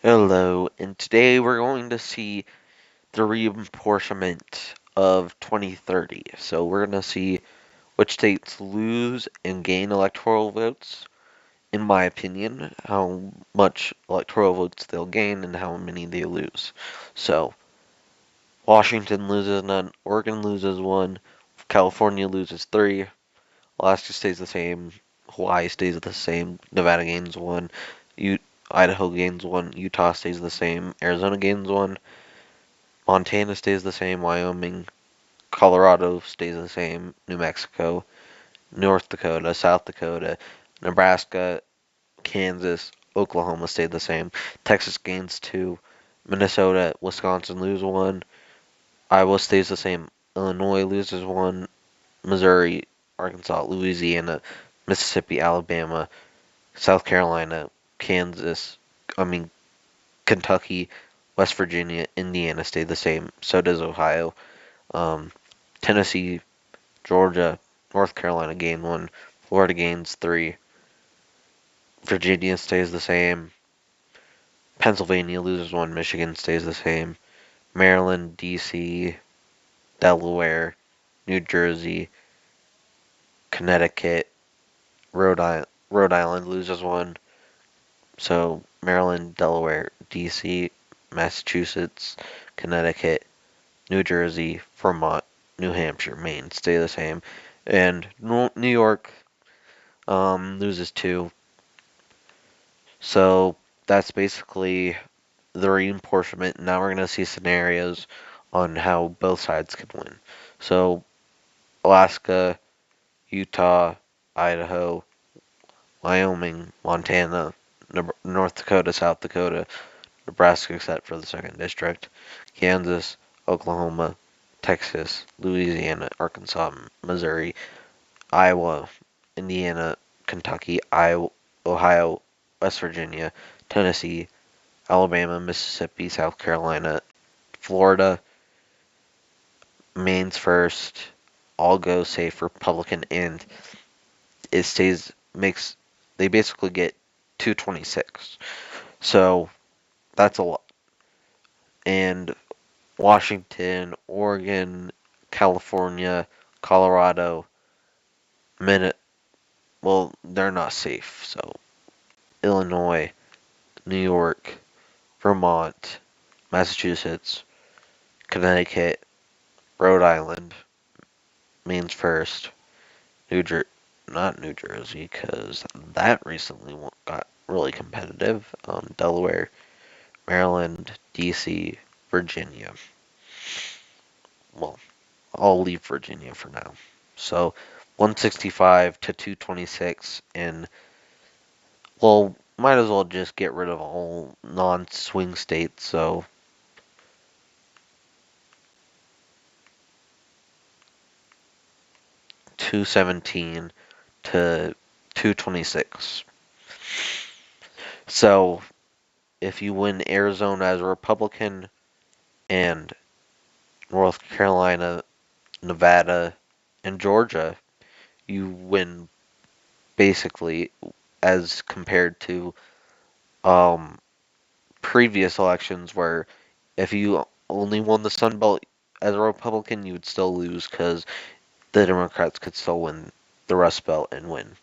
Hello, and today we're going to see the reapportionment of 2030. So we're going to see which states lose and gain electoral votes, in my opinion, how much electoral votes they'll gain and how many they lose. So Washington loses none, Oregon loses one, California loses three, Alaska stays the same, Hawaii stays the same, Nevada gains one, Idaho gains one, Utah stays the same, Arizona gains one, Montana stays the same, Wyoming, Colorado stays the same, New Mexico, North Dakota, South Dakota, Nebraska, Kansas, Oklahoma stayed the same, Texas gains two, Minnesota, Wisconsin lose one, Iowa stays the same, Illinois loses one, Missouri, Arkansas, Louisiana, Mississippi, Alabama, South Carolina, Kansas, I mean Kentucky, West Virginia, Indiana stayed the same. So does Ohio. Um, Tennessee, Georgia, North Carolina gain one. Florida gains three. Virginia stays the same. Pennsylvania loses one. Michigan stays the same. Maryland, D.C., Delaware, New Jersey, Connecticut, Rhode Island loses one. So Maryland, Delaware, D.C., Massachusetts, Connecticut, New Jersey, Vermont, New Hampshire, Maine stay the same, and New York loses two. So that's basically the reapportionment. Now we're gonna see scenarios on how both sides could win. So Alaska, Utah, Idaho, Wyoming, Montana, North Dakota, South Dakota, Nebraska except for the second district, Kansas, Oklahoma, Texas, Louisiana, Arkansas, Missouri, Iowa, Indiana, Kentucky, Ohio, West Virginia, Tennessee, Alabama, Mississippi, South Carolina, Florida, Maine's first, all go save Republican, and it stays makes they basically get 226. So that's a lot. And Washington, Oregon, California, Colorado, Minnesota, well, they're not safe. So Illinois, New York, Vermont, Massachusetts, Connecticut, Rhode Island, Maine's first, New Jer not New Jersey, because that recently got really competitive. Delaware, Maryland, D.C., Virginia. Well, I'll leave Virginia for now. So 165 to 226, and well, might as well just get rid of all non-swing states. So 217 to 226. So if you win Arizona as a Republican and North Carolina, Nevada, and Georgia, you win basically as compared to um, previous elections where if you only won the Sun Belt as a Republican, you would still lose because the Democrats could still win the Rust Belt and win.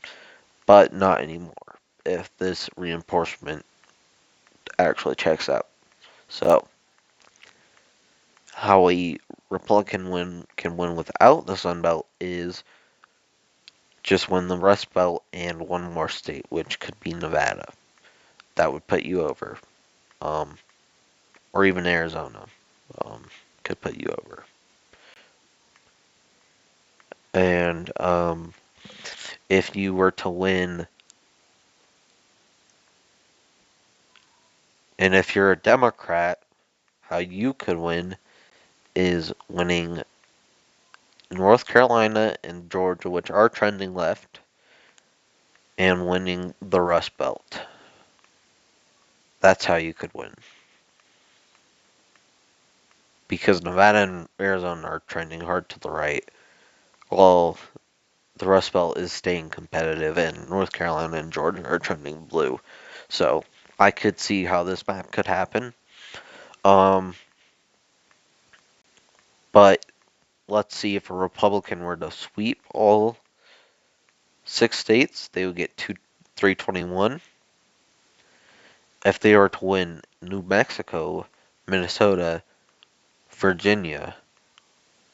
But not anymore if this reinforcement actually checks out. So, how a Republican can win without the Sun Belt is just win the Rust Belt and one more state, which could be Nevada. That would put you over. Um, or even Arizona um, could put you over. And if you were to win, and if you're a Democrat, how you could win is winning North Carolina and Georgia, which are trending left, and winning the Rust Belt. That's how you could win. Because Nevada and Arizona are trending hard to the right, while the Rust Belt is staying competitive, and North Carolina and Georgia are trending blue. So I could see how this map could happen. Um, but let's see if a Republican were to sweep all 6 states, they would get 321. If they were to win New Mexico, Minnesota, Virginia,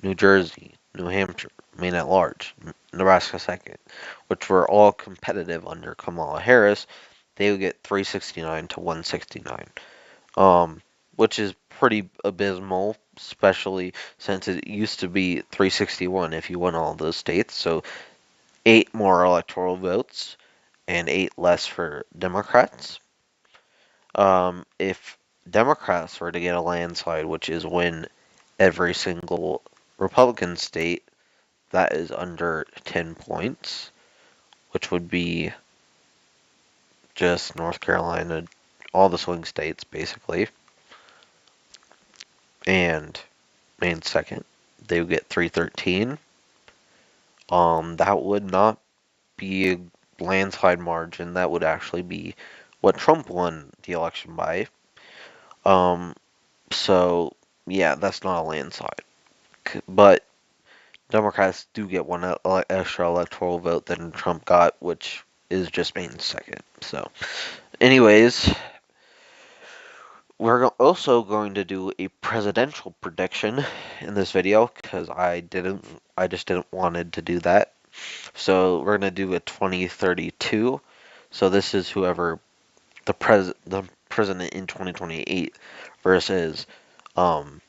New Jersey, New Hampshire, Maine at large, Nebraska second, which were all competitive under Kamala Harris, they would get 369 to 169. Which is pretty abysmal, especially since it used to be 361 if you won all those states. So 8 more electoral votes and 8 less for Democrats. If Democrats were to get a landslide, which is win every single Republican state, that is under 10 points, which would be just North Carolina, all the swing states basically, and Maine second. They would get 313. That would not be a landslide margin. That would actually be what Trump won the election by. Um, so yeah, that's not a landslide. But Democrats do get one extra electoral vote than Trump got, which is just Maine's second. So, anyways, we're also going to do a presidential prediction in this video because I just didn't wanted to do that. So we're gonna do a 2032. So this is whoever the president in 2028 versus um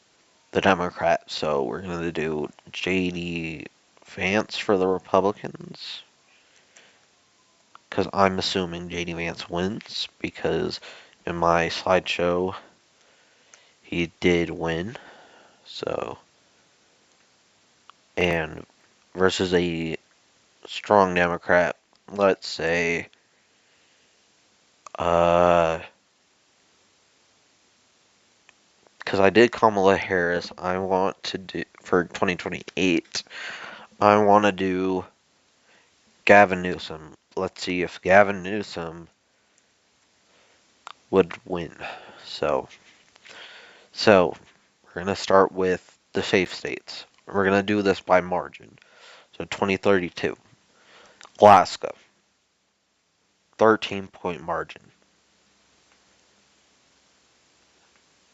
the Democrat. So we're gonna do JD Vance for the Republicans because I'm assuming JD Vance wins because in my slideshow he did win. So and versus a strong Democrat, let's say uh because I did Kamala Harris, I want to do for 2028. I want to do Gavin Newsom. Let's see if Gavin Newsom would win. So, so we're gonna start with the safe states. We're gonna do this by margin. So 2032, Alaska, 13-point margin.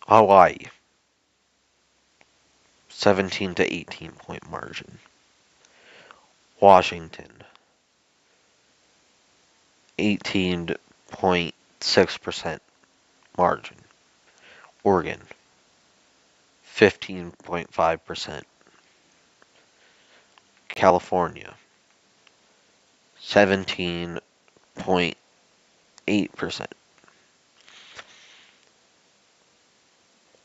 Hawaii, 17 to 18-point margin. Washington, 18.6% margin. Oregon, 15.5%. California, 17.8%.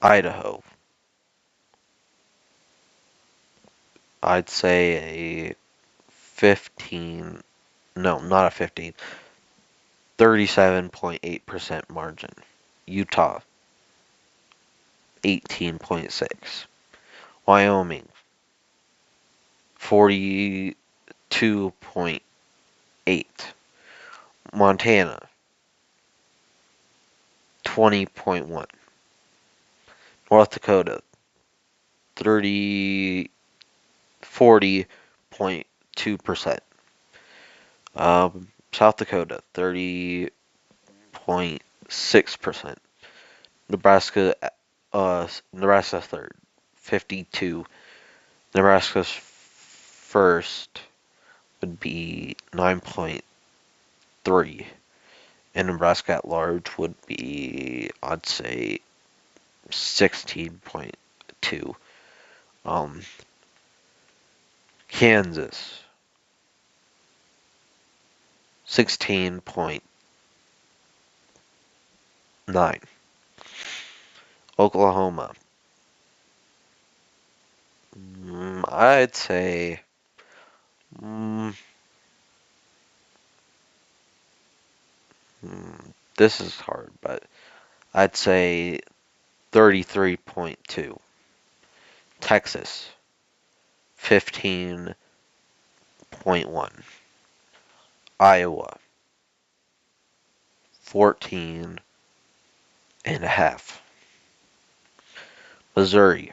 Idaho, I'd say a 15, no, not a 15, 37.8% margin. Utah, 18.6. Wyoming, 42.8. Montana, 20.1. North Dakota, 40.2%. South Dakota, 30.6%. Nebraska, Nebraska third, 52. Nebraska's first would be 9.3, and Nebraska at large would be, I'd say, 16.2. Um, Kansas, 16.9. Oklahoma, I'd say, mm, this is hard, but I'd say 33.2. Texas, 15.1. Iowa, 14. and a half. Missouri,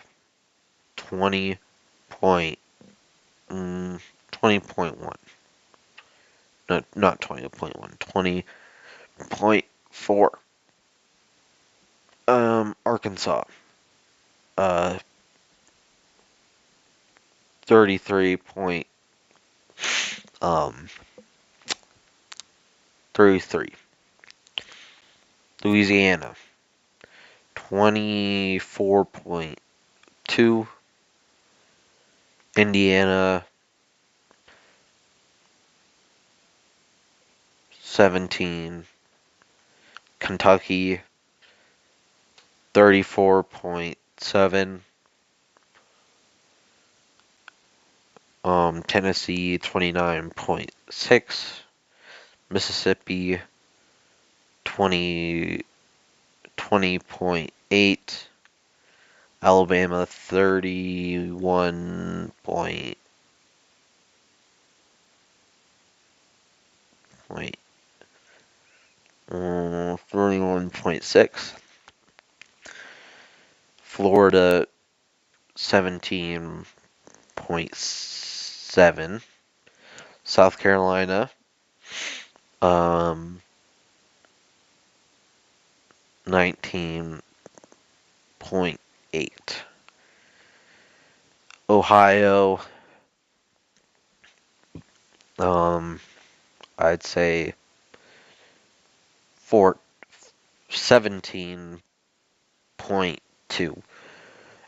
20 point, 20.1. No, not 20.1, 20.4. Arkansas, 33 point, um, 33. Louisiana, 24.2. Indiana, 17. Kentucky, 34.7. Tennessee, 29.6. Mississippi, 20.8. Alabama, 31 point, 31.6. Florida, 17.7. South Carolina, um, 19.8. Ohio, um, I'd say 17.2.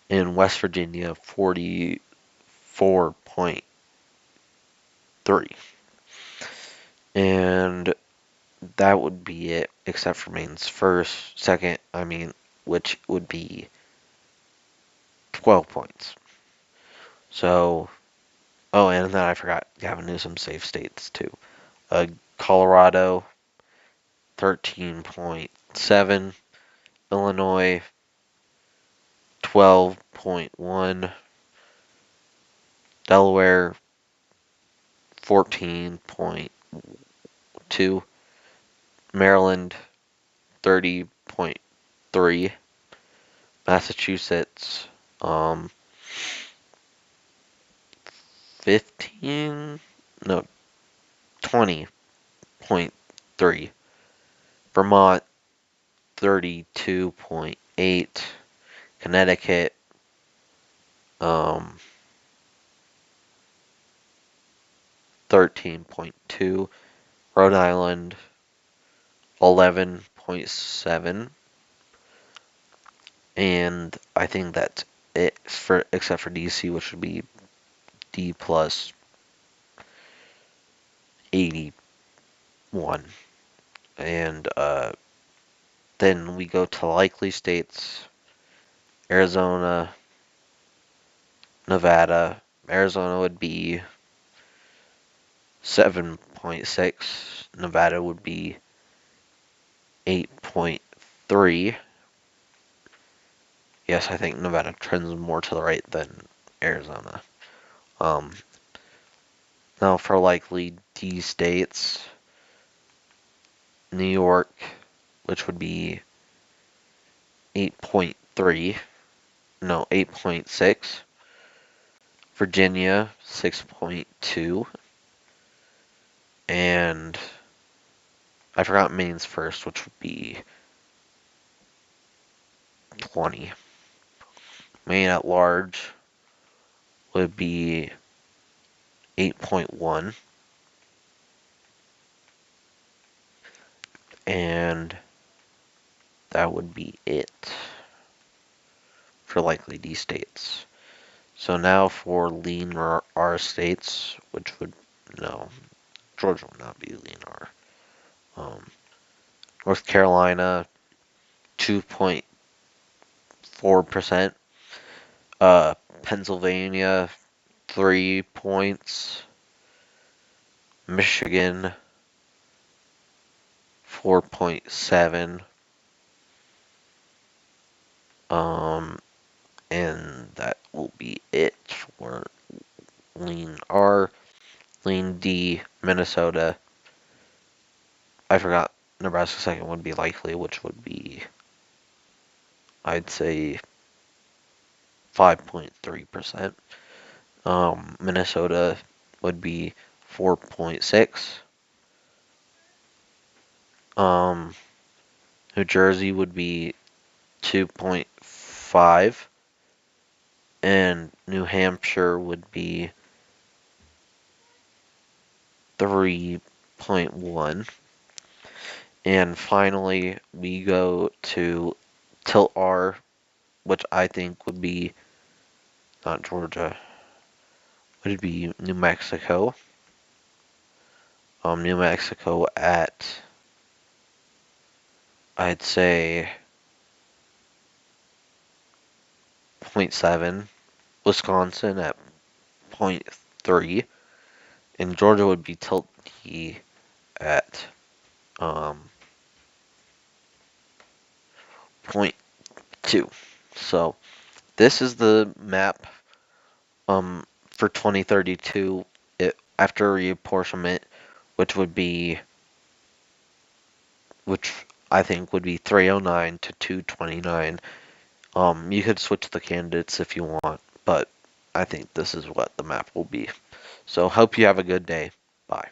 In West Virginia, 44.3. And that would be it, except for Maine's second, which would be 12 points. So, oh, and then I forgot Gavin Newsom's safe states too. Colorado, 13.7. Illinois, 12.1. Delaware, 14.2. Maryland, 30.3. Massachusetts, 15, no, 20.3. Vermont, 32.8. Connecticut, 13.2. Rhode Island, 11.7. And I think that's it for except for DC, which would be D plus 81. And then we go to likely states: Arizona, Nevada. Arizona would be 7.6. Nevada would be 8.3. Yes, I think Nevada trends more to the right than Arizona. Um, Now for likely D states: New York, which would be 8.3. No, 8.6. Virginia, 6.2. And I forgot Maine's first, which would be 20. Maine at large would be 8.1. And that would be it for likely D states. So now for lean R states, which would, no, Georgia would not be lean R. North Carolina, 2.4%. Pennsylvania, 3 points. Michigan, 4.7. And that will be it for lean R. Lean D, Minnesota. I forgot Nebraska second would be likely, which would be I'd say 5.3%. Minnesota would be 4.6. Um, New Jersey would be 2.5, and New Hampshire would be 3.1. And finally, we go to Tilt R, which I think would be not Georgia, would it be New Mexico? New Mexico at, I'd say, zero point 0.7, Wisconsin at 0.3, and Georgia would be Tilt T at um, zero point 0.2. So this is the map for 2032 after reapportionment, which would be which I think would be 309 to 229. You could switch the candidates if you want, but I think this is what the map will be. So hope you have a good day. Bye.